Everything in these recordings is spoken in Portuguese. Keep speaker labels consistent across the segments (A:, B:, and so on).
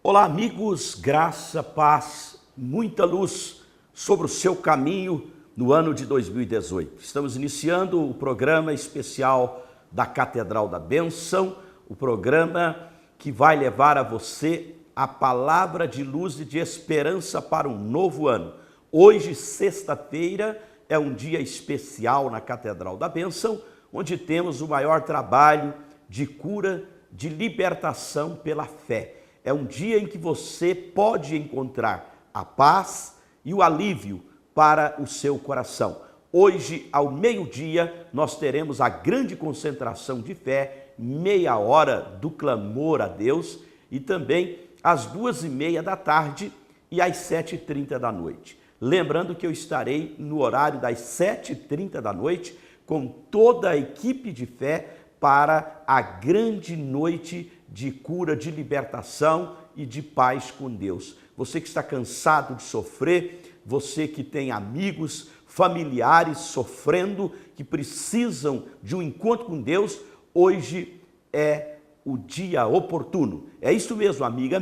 A: Olá, amigos, graça, paz, muita luz sobre o seu caminho no ano de 2018. Estamos iniciando o programa especial da Catedral da Bênção, o programa que vai levar a você a palavra de luz e de esperança para um novo ano. Hoje, sexta-feira, é um dia especial na Catedral da Bênção, onde temos o maior trabalho de cura, de libertação pela fé. É um dia em que você pode encontrar a paz e o alívio para o seu coração. Hoje, ao meio-dia, nós teremos a grande concentração de fé, meia hora do clamor a Deus, e também às 2h30 da tarde e às 7h30 da noite. Lembrando que eu estarei no horário das 7h30 da noite com toda a equipe de fé para a grande noite de cura, de libertação e de paz com Deus. Você que está cansado de sofrer, você que tem amigos, familiares sofrendo, que precisam de um encontro com Deus, hoje é o dia oportuno. É isso mesmo, amiga,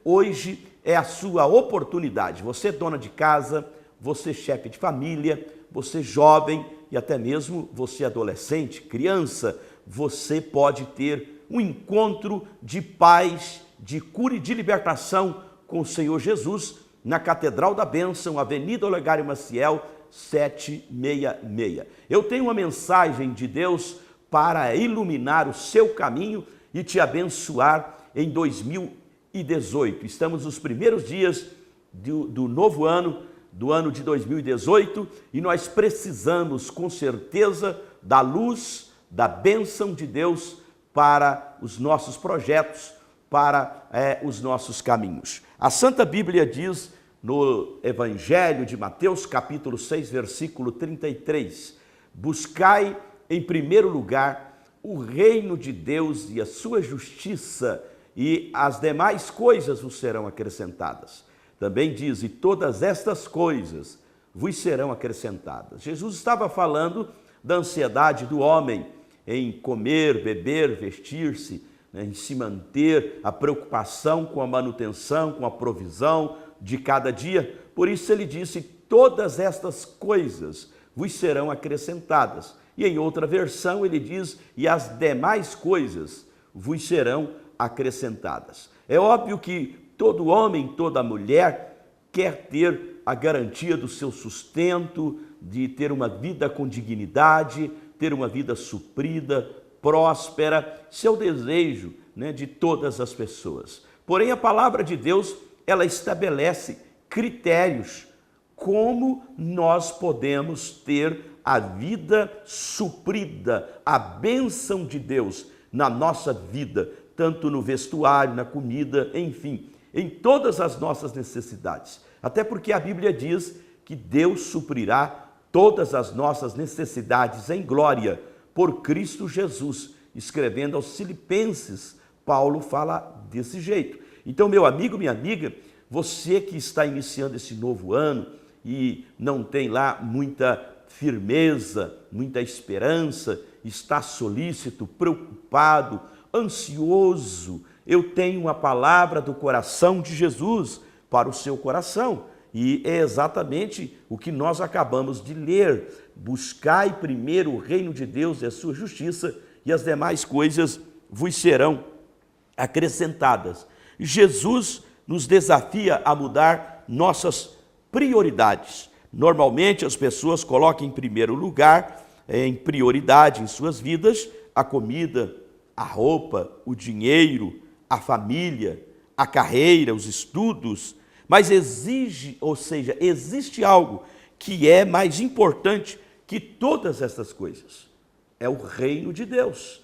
A: hoje é a sua oportunidade. Você dona de casa, você chefe de família, você jovem e até mesmo você adolescente, criança, você pode ter um encontro de paz, de cura e de libertação com o Senhor Jesus na Catedral da Bênção, Avenida Olegário Maciel, 766. Eu tenho uma mensagem de Deus para iluminar o seu caminho e te abençoar em 2018. Estamos nos primeiros dias do novo ano, do ano de 2018, e nós precisamos com certeza da luz, da bênção de Deus para os nossos projetos, para os nossos caminhos. A Santa Bíblia diz no Evangelho de Mateus, capítulo 6, versículo 33, buscai em primeiro lugar o reino de Deus e a sua justiça, e as demais coisas vos serão acrescentadas. Também diz, e todas estas coisas vos serão acrescentadas. Jesus estava falando da ansiedade do homem em comer, beber, vestir-se, em se manter, a preocupação com a manutenção, com a provisão de cada dia. Por isso ele disse, todas estas coisas vos serão acrescentadas. E em outra versão ele diz, e as demais coisas vos serão acrescentadas. É óbvio que todo homem, toda mulher quer ter a garantia do seu sustento, de ter uma vida com dignidade, ter uma vida suprida, próspera, seu desejo, de todas as pessoas. Porém, a palavra de Deus, ela estabelece critérios como nós podemos ter a vida suprida, a bênção de Deus na nossa vida, tanto no vestuário, na comida, enfim, em todas as nossas necessidades. Até porque a Bíblia diz que Deus suprirá todas as nossas necessidades em glória por Cristo Jesus. Escrevendo aos Filipenses, Paulo fala desse jeito. Então, meu amigo, minha amiga, você que está iniciando esse novo ano e não tem lá muita firmeza, muita esperança, está solícito, preocupado, ansioso, eu tenho uma palavra do coração de Jesus para o seu coração. E é exatamente o que nós acabamos de ler. Buscai primeiro o reino de Deus e a sua justiça, e as demais coisas vos serão acrescentadas. Jesus nos desafia a mudar nossas prioridades. Normalmente as pessoas colocam em primeiro lugar, em prioridade em suas vidas, a comida, a roupa, o dinheiro, a família, a carreira, os estudos. Mas existe algo que é mais importante que todas essas coisas. É o reino de Deus.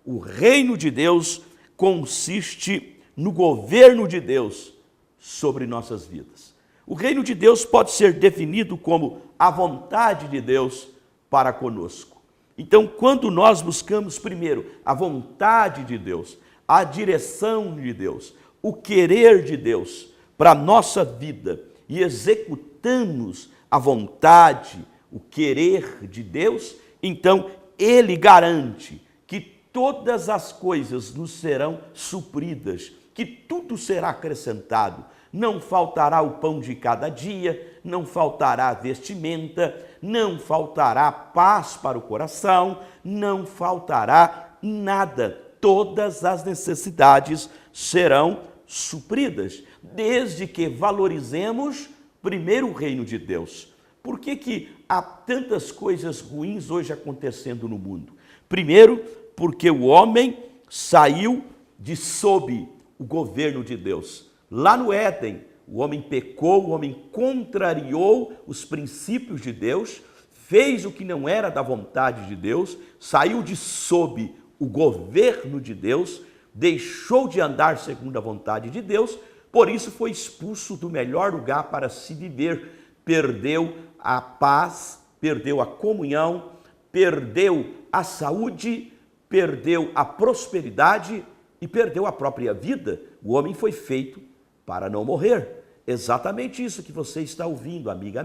A: O reino de Deus consiste no governo de Deus sobre nossas vidas. O reino de Deus pode ser definido como a vontade de Deus para conosco. Então, quando nós buscamos primeiro a vontade de Deus, a direção de Deus, o querer de Deus para a nossa vida e executamos a vontade, o querer de Deus, então Ele garante que todas as coisas nos serão supridas que tudo será acrescentado. Não faltará o pão de cada dia, não faltará vestimenta, não faltará paz para o coração, não faltará nada. Todas as necessidades serão supridas, desde que valorizemos primeiro o reino de Deus. Por que há tantas coisas ruins hoje acontecendo no mundo? Primeiro, porque o homem saiu de sob o governo de Deus. Lá no Éden, o homem pecou, o homem contrariou os princípios de Deus, fez o que não era da vontade de Deus, saiu de sob o governo de Deus, deixou de andar segundo a vontade de Deus, por isso foi expulso do melhor lugar para se viver, perdeu a paz, perdeu a comunhão, perdeu a saúde, perdeu a prosperidade e perdeu a própria vida. O homem foi feito para não morrer. Exatamente isso que você está ouvindo, amiga.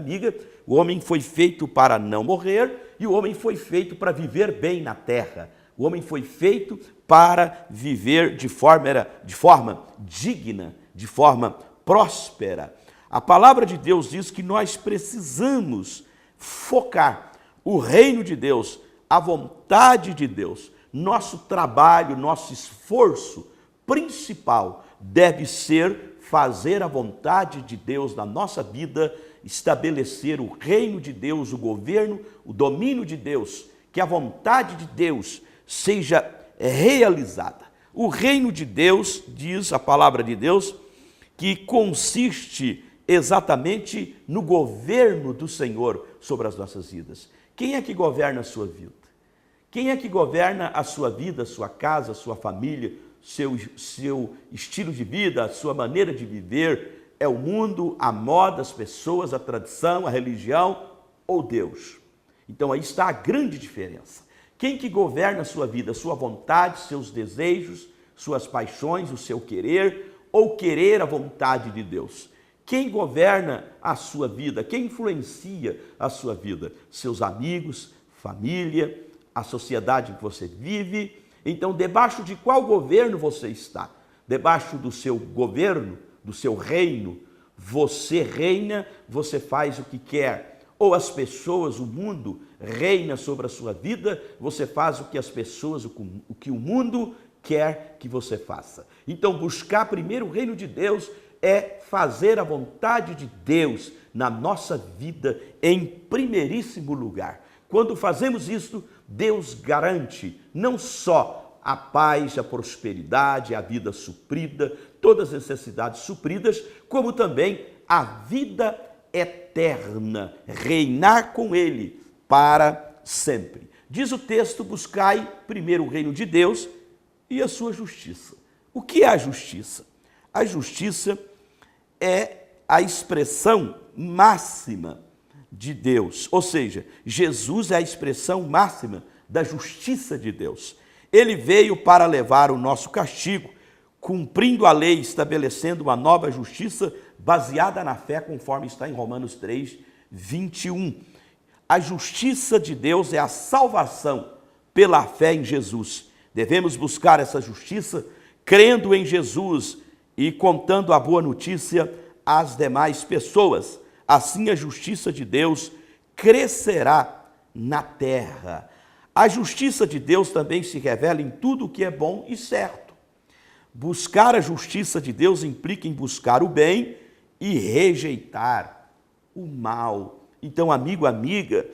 A: O homem foi feito para não morrer e o homem foi feito para viver bem na terra. O homem foi feito para viver de forma digna, de forma próspera. A palavra de Deus diz que nós precisamos focar o reino de Deus, a vontade de Deus. Nosso trabalho, nosso esforço principal deve ser fazer a vontade de Deus na nossa vida, estabelecer o reino de Deus, o governo, o domínio de Deus, que a vontade de Deus seja realizada. O reino de Deus, diz a palavra de Deus, que consiste exatamente no governo do Senhor sobre as nossas vidas. Quem é que governa a sua vida? Quem é que governa a sua vida, a sua casa, a sua família, seu estilo de vida, a sua maneira de viver? É o mundo, a moda, as pessoas, a tradição, a religião ou Deus? Então aí está a grande diferença. Quem que governa a sua vida? A sua vontade, seus desejos, suas paixões, o seu querer ou querer a vontade de Deus? Quem governa a sua vida? Quem influencia a sua vida? Seus amigos, família, a sociedade em que você vive. Então, debaixo de qual governo você está? Debaixo do seu governo, do seu reino, você reina, você faz o que quer. Ou as pessoas, o mundo reina sobre a sua vida, você faz o que as pessoas, o que o mundo quer que você faça. Então, buscar primeiro o reino de Deus é fazer a vontade de Deus na nossa vida em primeiríssimo lugar. Quando fazemos isso, Deus garante não só a paz, a prosperidade, a vida suprida, todas as necessidades supridas, como também a vida eterna, reinar com Ele para sempre. Diz o texto: buscai primeiro o reino de Deus e a sua justiça. O que é a justiça? A justiça é a expressão máxima de Deus, ou seja, Jesus é a expressão máxima da justiça de Deus. Ele veio para levar o nosso castigo, cumprindo a lei, estabelecendo uma nova justiça baseada na fé, conforme está em Romanos 3, 21. A justiça de Deus é a salvação pela fé em Jesus. Devemos buscar essa justiça crendo em Jesus e contando a boa notícia às demais pessoas. Assim a justiça de Deus crescerá na terra. A justiça de Deus também se revela em tudo o que é bom e certo. Buscar a justiça de Deus implica em buscar o bem e rejeitar o mal. Então, amigo, amiga,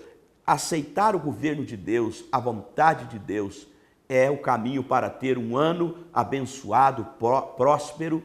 A: aceitar o governo de Deus, a vontade de Deus, é o caminho para ter um ano abençoado, próspero,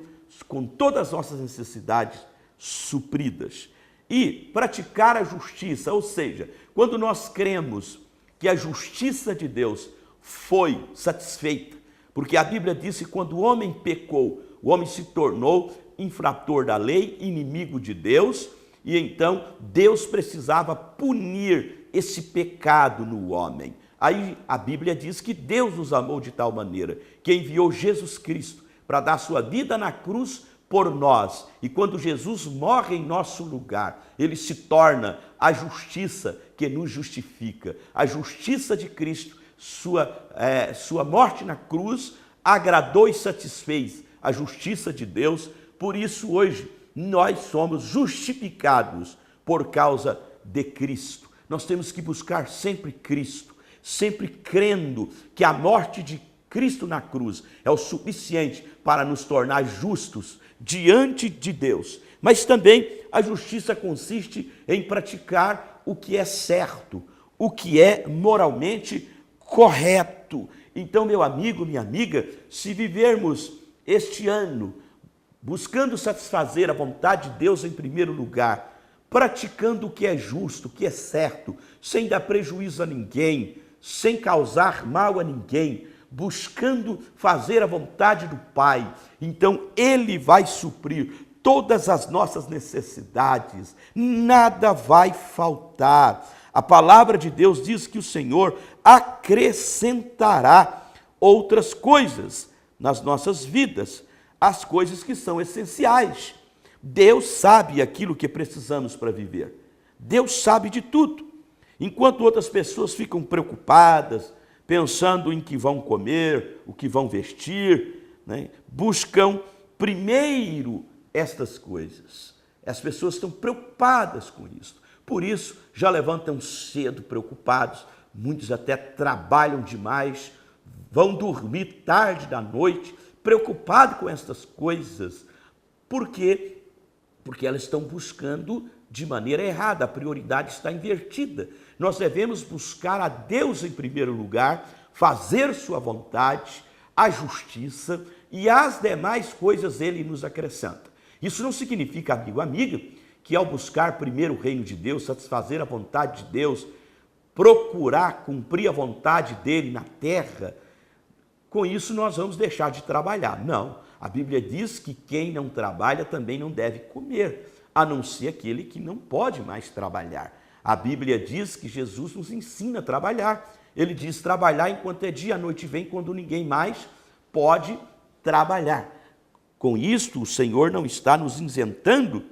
A: com todas as nossas necessidades supridas. E praticar a justiça, ou seja, quando nós cremos que a justiça de Deus foi satisfeita, porque a Bíblia diz que quando o homem pecou, o homem se tornou infrator da lei, inimigo de Deus, e então Deus precisava punir esse pecado no homem. Aí a Bíblia diz que Deus nos amou de tal maneira que enviou Jesus Cristo para dar sua vida na cruz por nós. E quando Jesus morre em nosso lugar, ele se torna a justiça que nos justifica. A justiça de Cristo, sua morte na cruz, agradou e satisfez a justiça de Deus. Por isso hoje nós somos justificados por causa de Cristo. Nós temos que buscar sempre Cristo, sempre crendo que a morte de Cristo na cruz é o suficiente para nos tornar justos diante de Deus. Mas também a justiça consiste em praticar o que é certo, o que é moralmente correto. Então, meu amigo, minha amiga, se vivermos este ano buscando satisfazer a vontade de Deus em primeiro lugar, praticando o que é justo, o que é certo, sem dar prejuízo a ninguém, sem causar mal a ninguém, buscando fazer a vontade do Pai, então Ele vai suprir todas as nossas necessidades, nada vai faltar. A palavra de Deus diz que o Senhor acrescentará outras coisas nas nossas vidas, as coisas que são essenciais. Deus sabe aquilo que precisamos para viver. Deus sabe de tudo. Enquanto outras pessoas ficam preocupadas, pensando em que vão comer, o que vão vestir, né? Buscam primeiro estas coisas. As pessoas estão preocupadas com isso. Por isso, já levantam cedo preocupados, muitos até trabalham demais, vão dormir tarde da noite, preocupados com estas coisas. Por quê? Porque elas estão buscando de maneira errada, a prioridade está invertida. Nós devemos buscar a Deus em primeiro lugar, fazer sua vontade, a justiça e as demais coisas Ele nos acrescenta. Isso não significa, amigo, amiga, que ao buscar primeiro o reino de Deus, satisfazer a vontade de Deus, procurar cumprir a vontade dEle na terra, com isso nós vamos deixar de trabalhar. Não, a Bíblia diz que quem não trabalha também não deve comer, a não ser aquele que não pode mais trabalhar. A Bíblia diz que Jesus nos ensina a trabalhar. Ele diz trabalhar enquanto é dia, a noite vem quando ninguém mais pode trabalhar. Com isto, o Senhor não está nos isentando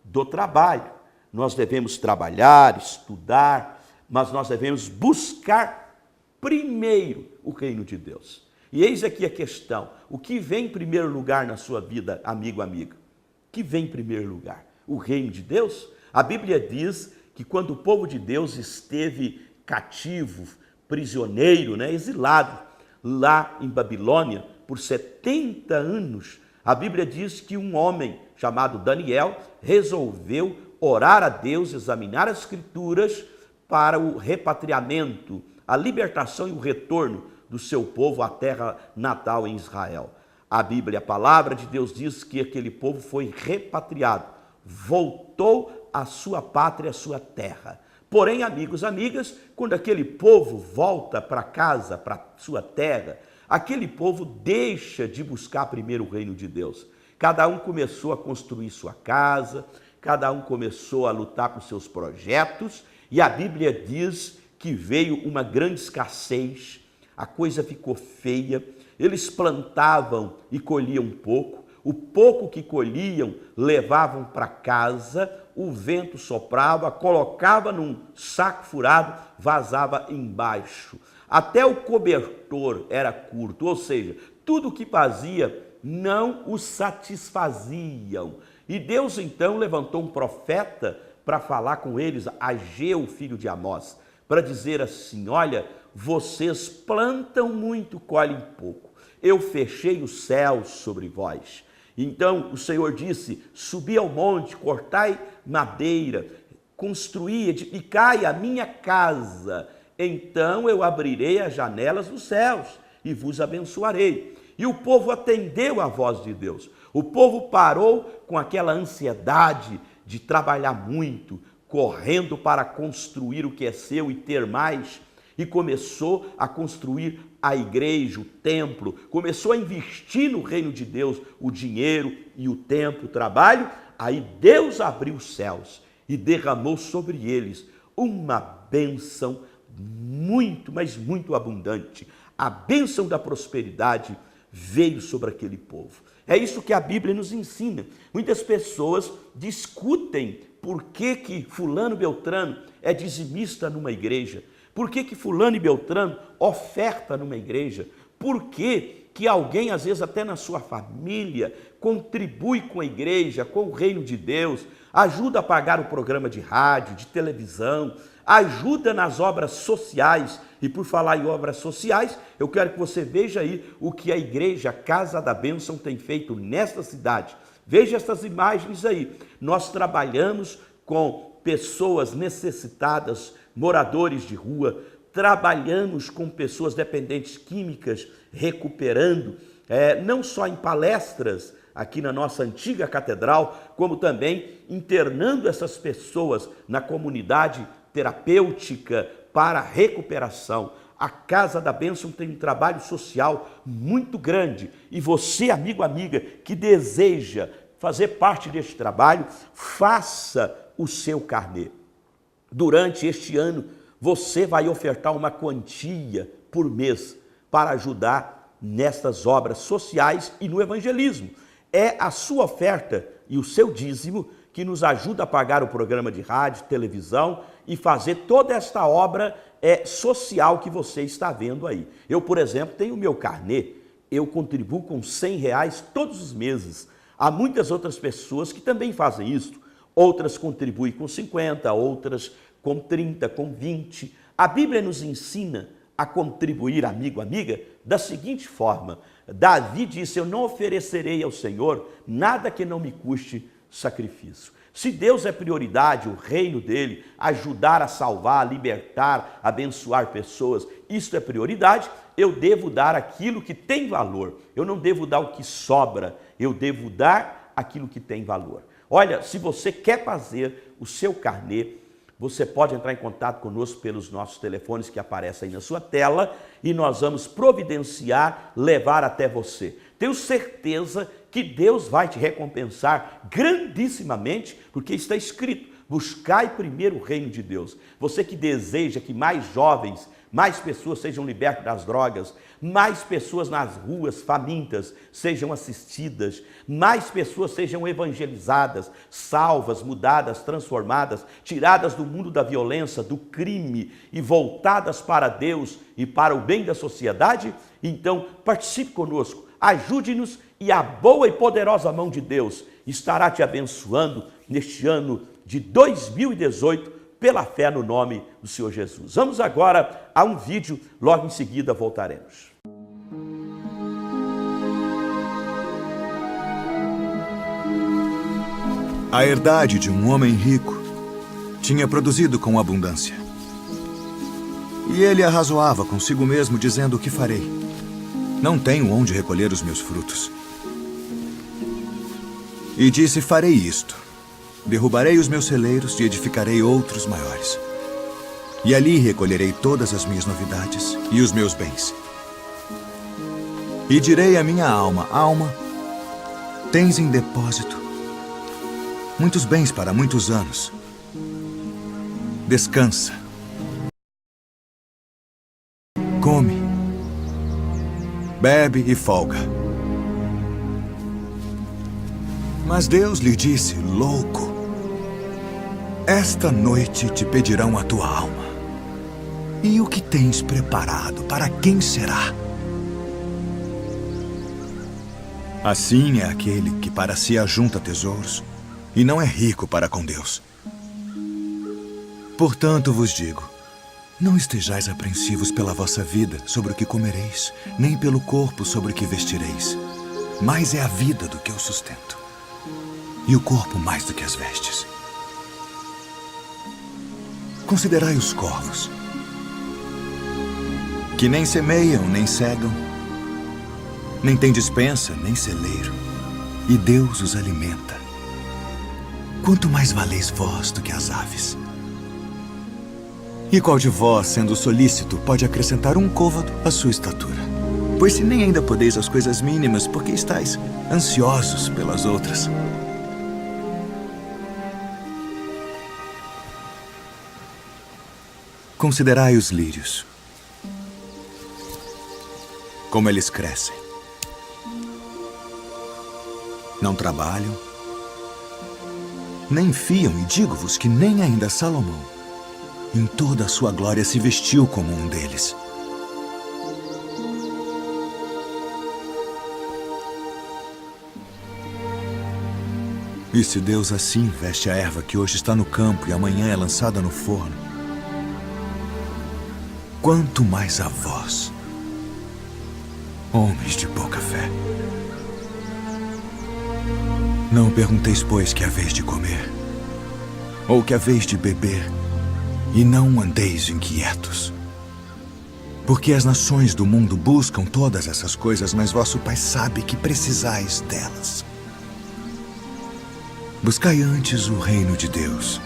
A: do trabalho. Nós devemos trabalhar, estudar, mas nós devemos buscar primeiro o reino de Deus. E eis aqui a questão, o que vem em primeiro lugar na sua vida, amigo, amiga? O que vem em primeiro lugar? O reino de Deus? A Bíblia diz que quando o povo de Deus esteve cativo, prisioneiro, exilado, lá em Babilônia, por 70 anos, a Bíblia diz que um homem chamado Daniel resolveu orar a Deus, examinar as Escrituras para o repatriamento, a libertação e o retorno do seu povo à terra natal em Israel. A Bíblia, a palavra de Deus diz que aquele povo foi repatriado, voltou à sua pátria, à sua terra. Porém, amigos, amigas, quando aquele povo volta para casa, para sua terra, aquele povo deixa de buscar primeiro o reino de Deus. Cada um começou a construir sua casa, cada um começou a lutar com seus projetos, e a Bíblia diz que veio uma grande escassez, a coisa ficou feia, eles plantavam e colhiam pouco, o pouco que colhiam levavam para casa, o vento soprava, colocava num saco furado, vazava embaixo. Até o cobertor era curto, ou seja, tudo o que fazia não os satisfaziam. E Deus então levantou um profeta para falar com eles, Ageu, filho de Amós, para dizer assim: olha, vocês plantam muito, colhem pouco. Eu fechei os céus sobre vós. Então o Senhor disse: subi ao monte, cortai madeira, construí, edificai a minha casa. Então eu abrirei as janelas dos céus e vos abençoarei. E o povo atendeu à voz de Deus. O povo parou com aquela ansiedade de trabalhar muito, correndo para construir o que é seu e ter mais, e começou a construir a igreja, o templo, começou a investir no reino de Deus o dinheiro e o tempo, o trabalho. Aí Deus abriu os céus e derramou sobre eles uma bênção muito, mas muito abundante. A bênção da prosperidade veio sobre aquele povo. É isso que a Bíblia nos ensina. Muitas pessoas discutem por que fulano Beltrano é dizimista numa igreja, por que fulano e Beltrano oferta numa igreja, Por que alguém, às vezes até na sua família, contribui com a igreja, com o reino de Deus, ajuda a pagar o programa de rádio, de televisão, ajuda nas obras sociais? E por falar em obras sociais, eu quero que você veja aí o que a igreja Casa da Bênção tem feito nesta cidade. Veja essas imagens aí. Nós trabalhamos com pessoas necessitadas, moradores de rua, trabalhamos com pessoas dependentes químicas, recuperando, não só em palestras aqui na nossa antiga catedral, como também internando essas pessoas na comunidade terapêutica para recuperação. A Casa da Bênção tem um trabalho social muito grande e você, amigo, amiga, que deseja fazer parte deste trabalho, faça o seu carnê. Durante este ano, você vai ofertar uma quantia por mês para ajudar nestas obras sociais e no evangelismo. É a sua oferta e o seu dízimo que nos ajuda a pagar o programa de rádio, televisão e fazer toda esta obra social que você está vendo aí. Eu, por exemplo, tenho o meu carnê, eu contribuo com R$100 todos os meses. Há muitas outras pessoas que também fazem isso. Outras contribuem com 50, outras com 30, com 20. A Bíblia nos ensina a contribuir, amigo, amiga, da seguinte forma. Davi disse: eu não oferecerei ao Senhor nada que não me custe sacrifício. Se Deus é prioridade, o reino dele, ajudar a salvar, a libertar, abençoar pessoas, isso é prioridade, eu devo dar aquilo que tem valor. Eu não devo dar o que sobra, eu devo dar aquilo que tem valor. Olha, se você quer fazer o seu carnê, você pode entrar em contato conosco pelos nossos telefones que aparecem aí na sua tela e nós vamos providenciar, levar até você. Tenho certeza que Deus vai te recompensar grandissimamente, porque está escrito: buscai primeiro o reino de Deus. Você que deseja que mais jovens, mais pessoas sejam libertas das drogas, mais pessoas nas ruas famintas sejam assistidas, mais pessoas sejam evangelizadas, salvas, mudadas, transformadas, tiradas do mundo da violência, do crime e voltadas para Deus e para o bem da sociedade, então participe conosco, ajude-nos e a boa e poderosa mão de Deus estará te abençoando neste ano de 2018, pela fé no nome do Senhor Jesus. Vamos agora a um vídeo, logo em seguida voltaremos.
B: A herdade de um homem rico tinha produzido com abundância. E ele arrazoava consigo mesmo, dizendo: o que farei? Não tenho onde recolher os meus frutos. E disse: farei isto. Derrubarei os meus celeiros e edificarei outros maiores. E ali recolherei todas as minhas novidades e os meus bens. E direi à minha alma: alma, tens em depósito muitos bens para muitos anos. Descansa. Come. Bebe e folga. Mas Deus lhe disse: louco, esta noite te pedirão a tua alma. E o que tens preparado, para quem será? Assim é aquele que para si ajunta tesouros e não é rico para com Deus. Portanto vos digo, não estejais apreensivos pela vossa vida sobre o que comereis, nem pelo corpo sobre o que vestireis. Mais é a vida do que o sustento, e o corpo mais do que as vestes. Considerai os corvos, que nem semeiam, nem cegam, nem têm despensa, nem celeiro, e Deus os alimenta. Quanto mais valeis vós do que as aves? E qual de vós, sendo solícito, pode acrescentar um côvado à sua estatura? Pois se nem ainda podeis as coisas mínimas, por que estáis ansiosos pelas outras? Considerai os lírios, como eles crescem. Não trabalham, nem fiam, e digo-vos que nem ainda Salomão, em toda a sua glória, se vestiu como um deles. E se Deus assim veste a erva que hoje está no campo e amanhã é lançada no forno, quanto mais a vós, homens de pouca fé. Não pergunteis, pois, que é a vez de comer, ou que é a vez de beber, e não andeis inquietos. Porque as nações do mundo buscam todas essas coisas, mas vosso Pai sabe que precisais delas. Buscai antes o reino de Deus.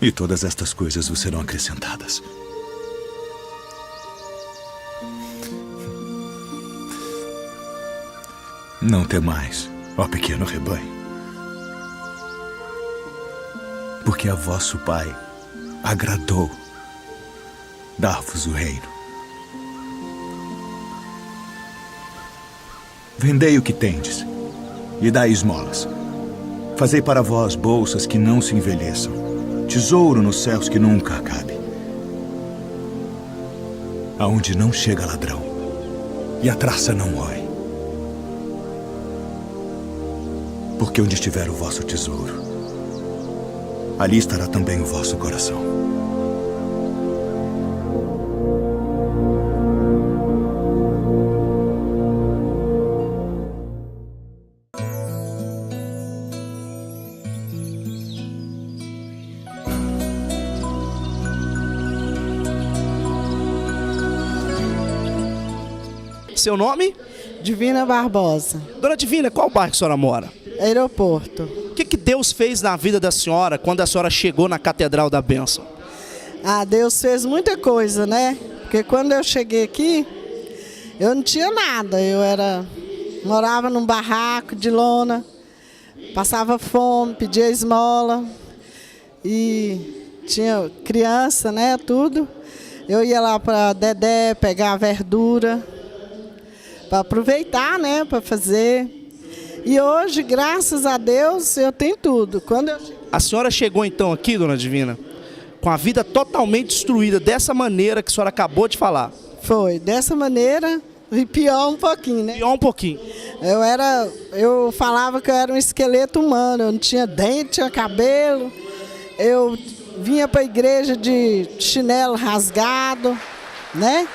B: E todas estas coisas vos serão acrescentadas. Não temais, ó pequeno rebanho, porque a vosso Pai agradou dar-vos o reino. Vendei o que tendes e dai esmolas. Fazei para vós bolsas que não se envelheçam, tesouro nos céus que nunca acabe, aonde não chega ladrão e a traça não rói. Porque onde estiver o vosso tesouro, ali estará também o vosso coração.
C: Seu nome?
D: Divina Barbosa,
C: Dona Divina, qual bairro que a senhora mora?
D: aeroporto.
C: O que Deus fez na vida da senhora quando a senhora chegou na Catedral da Bênção?
D: Ah, Deus fez muita coisa, né? Porque quando eu cheguei aqui, eu não tinha nada. Morava num barraco de lona, passava fome, pedia esmola. E tinha criança, né? Tudo. Eu ia lá para Dedé pegar a verdura, para aproveitar, né? Para fazer. E hoje, graças a Deus, eu tenho tudo.
C: A senhora chegou então aqui, Dona Divina, com a vida totalmente destruída, dessa maneira que a senhora acabou de falar.
D: Foi, dessa maneira, e pior um pouquinho, né?
C: Pior um pouquinho.
D: Eu falava que eu era um esqueleto humano, eu não tinha dente, tinha cabelo. Eu vinha para a igreja de chinelo rasgado, né?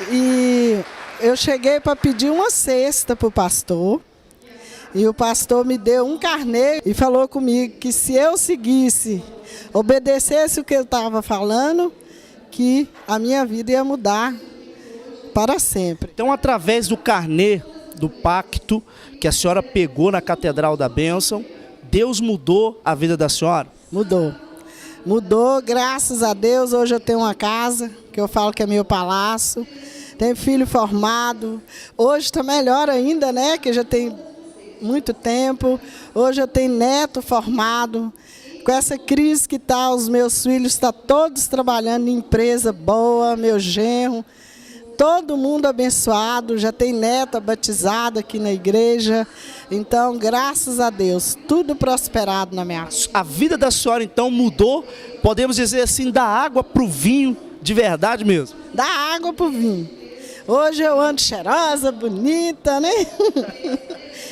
D: E eu cheguei para pedir uma cesta para o pastor. E o pastor me deu um carnê e falou comigo que se eu seguisse, obedecesse o que ele estava falando, que a minha vida ia mudar para sempre.
C: Então, através do carnê, do pacto que a senhora pegou na Catedral da Bênção, Deus mudou a vida da senhora?
D: Mudou. Mudou, graças a Deus. Hoje eu tenho uma casa, que eu falo que é meu palácio. Tenho filho formado. Hoje está melhor ainda, né? Que já tem muito tempo. Hoje eu tenho neto formado. Com essa crise que está, os meus filhos estão todos trabalhando em empresa boa, meu genro. Todo mundo abençoado, já tem neta batizada aqui na igreja. Então, graças a Deus, tudo prosperado na minha vida.
C: A vida da senhora, então, mudou, podemos dizer assim, da água para o vinho, de verdade mesmo?
D: Da água para o vinho. Hoje eu ando cheirosa, bonita, né?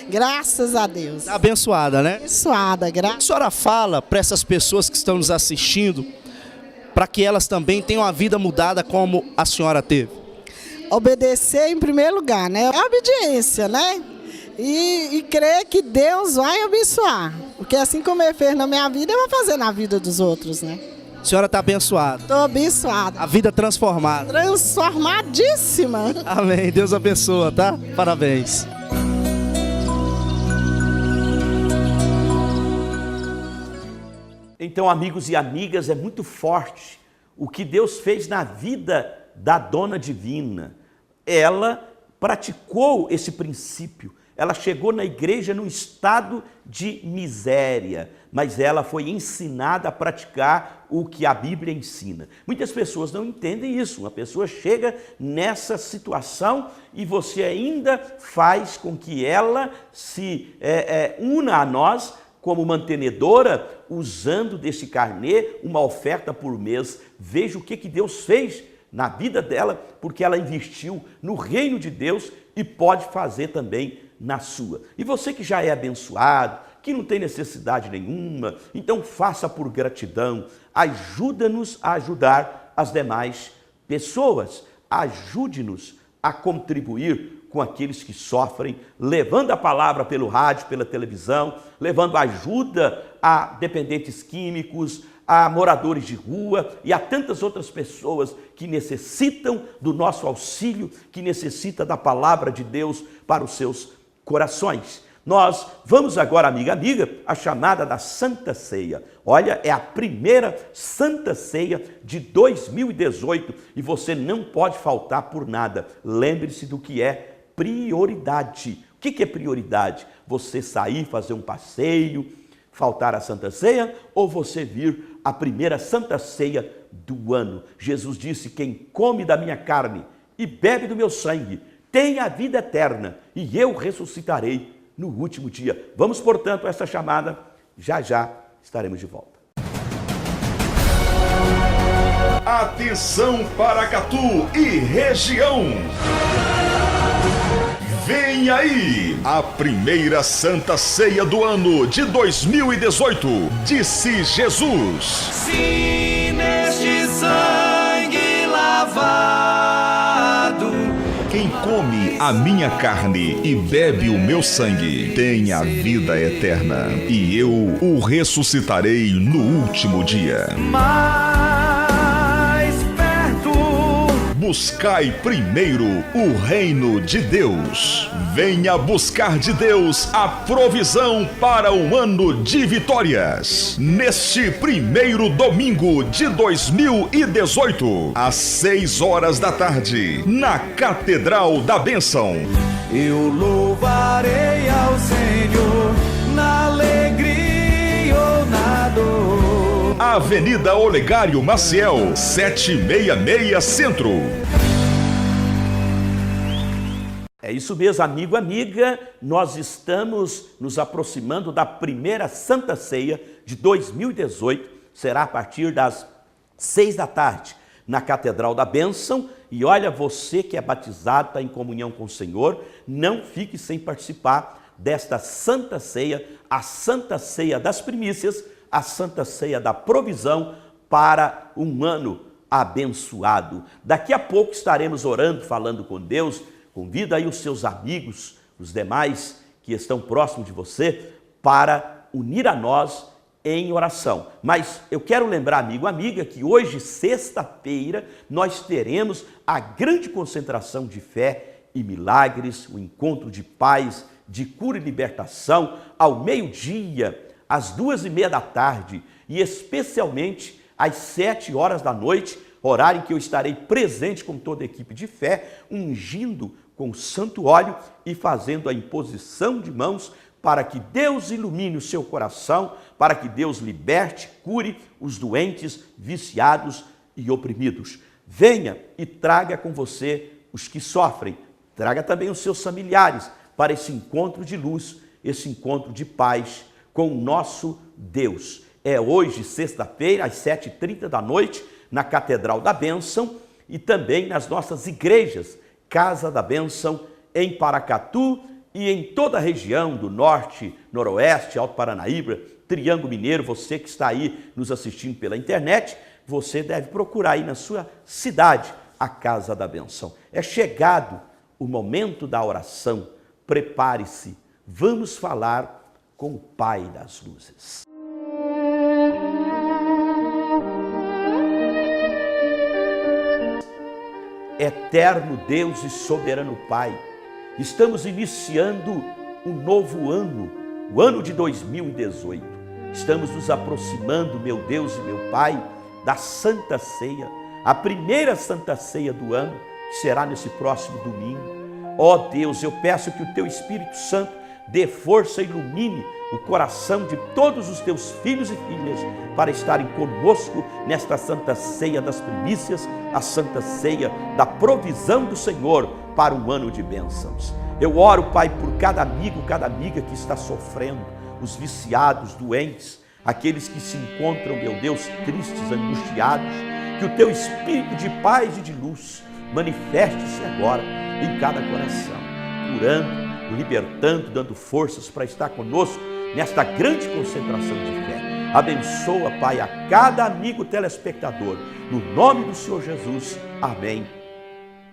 D: Graças a Deus.
C: Abençoada, né?
D: Abençoada, graças.
C: O que a senhora fala para essas pessoas que estão nos assistindo, para que elas também tenham a vida mudada como a senhora teve?
D: Obedecer em primeiro lugar, né? É obediência, né? E crer que Deus vai abençoar. Porque assim como Ele fez na minha vida, Ele vai fazer na vida dos outros, né?
C: A senhora está abençoada.
D: Estou abençoada.
C: A vida transformada.
D: Transformadíssima.
C: Amém. Deus abençoa, tá? Parabéns.
A: Então, amigos e amigas, é muito forte o que Deus fez na vida da Dona Divina. Ela praticou esse princípio. Ela chegou na igreja num estado de miséria, mas ela foi ensinada a praticar o que a Bíblia ensina. Muitas pessoas não entendem isso. Uma pessoa chega nessa situação e você ainda faz com que ela se una a nós como mantenedora, usando desse carnê uma oferta por mês. Veja o que Deus fez na vida dela, porque ela investiu no reino de Deus e pode fazer também na sua. E você que já é abençoado, que não tem necessidade nenhuma, então faça por gratidão, ajuda-nos a ajudar as demais pessoas, ajude-nos a contribuir com aqueles que sofrem, levando a palavra pelo rádio, pela televisão, levando ajuda a dependentes químicos, a moradores de rua e a tantas outras pessoas que necessitam do nosso auxílio, que necessitam da palavra de Deus para os seus corações. Nós vamos agora, amiga, a chamada da Santa Ceia. Olha, é a primeira Santa Ceia de 2018 e você não pode faltar por nada. Lembre-se do que é prioridade. O que é prioridade? Você sair, fazer um passeio, faltar a Santa Ceia ou você vir a primeira Santa Ceia do ano. Jesus disse: quem come da minha carne e bebe do meu sangue tem a vida eterna e eu ressuscitarei no último dia. Vamos, portanto, a essa chamada. Já estaremos de volta.
E: Atenção Paracatu e região! Vem aí a primeira Santa Ceia do ano de 2018, disse Jesus.
F: Se neste sangue lavado,
E: quem come a minha carne e bebe o meu sangue tem a vida eterna, e eu o ressuscitarei no último dia.
F: mais perto,
E: Buscai primeiro o reino de Deus. Venha buscar de Deus a provisão para um ano de vitórias. Neste primeiro domingo de 2018, às 6 horas da tarde, na Catedral da Bênção.
F: eu louvarei ao Senhor na alegria ou na dor.
E: Avenida Olegário Maciel, 766 Centro.
A: É isso mesmo, amigo, amiga, nós estamos nos aproximando da primeira Santa Ceia de 2018, será a partir das 6 da tarde, na Catedral da Bênção, e olha, você que é batizado, está em comunhão com o Senhor, não fique sem participar desta Santa Ceia, a Santa Ceia das primícias, a Santa Ceia da provisão para um ano abençoado. Daqui a pouco estaremos orando, falando com Deus. Convida aí os seus amigos, os demais que estão próximos de você, para unir a nós em oração. Mas eu quero lembrar, amigo, amiga, que hoje, sexta-feira, nós teremos a grande concentração de fé e milagres, o encontro de paz, de cura e libertação, ao meio-dia, às 2:30 da tarde e especialmente às 7 horas da noite, horário em que eu estarei presente com toda a equipe de fé, ungindo com santo óleo e fazendo a imposição de mãos para que Deus ilumine o seu coração, para que Deus liberte, cure os doentes, viciados e oprimidos. Venha e traga com você os que sofrem, traga também os seus familiares para esse encontro de luz, esse encontro de paz com o nosso Deus. É hoje, sexta-feira, às 7:30 da noite, na Catedral da Bênção e também nas nossas igrejas, Casa da Bênção, em Paracatu e em toda a região do Norte, Noroeste, Alto Paranaíba, Triângulo Mineiro. Você que está aí nos assistindo pela internet, você deve procurar aí na sua cidade a Casa da Bênção. É chegado o momento da oração. Prepare-se, vamos falar com o Pai das Luzes. Eterno Deus e soberano Pai, estamos iniciando um novo ano, o ano de 2018. Estamos nos aproximando, meu Deus e meu Pai, da Santa Ceia, a primeira Santa Ceia do ano, que será nesse próximo domingo. Ó Deus, eu peço que o Teu Espírito Santo dê força e ilumine o coração de todos os Teus filhos e filhas para estarem conosco nesta Santa Ceia das primícias, a Santa Ceia da provisão do Senhor para um ano de bênçãos. Eu oro, Pai, por cada amigo, cada amiga que está sofrendo, os viciados, doentes, aqueles que se encontram, meu Deus, tristes, angustiados, Que o teu espírito de paz e de luz manifeste-se agora em cada coração, curando, libertando, dando forças para estar conosco nesta grande concentração de fé. Abençoa, Pai, a cada amigo telespectador, no nome do Senhor Jesus. Amém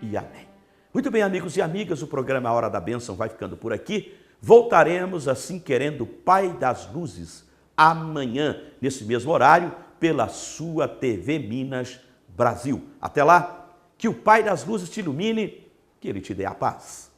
A: e amém. Muito bem, amigos e amigas, o programa A Hora da Bênção vai ficando por aqui. Voltaremos, assim querendo o Pai das Luzes, amanhã, nesse mesmo horário, pela sua TV Minas Brasil. Até lá, que o Pai das Luzes te ilumine, que Ele te dê a paz.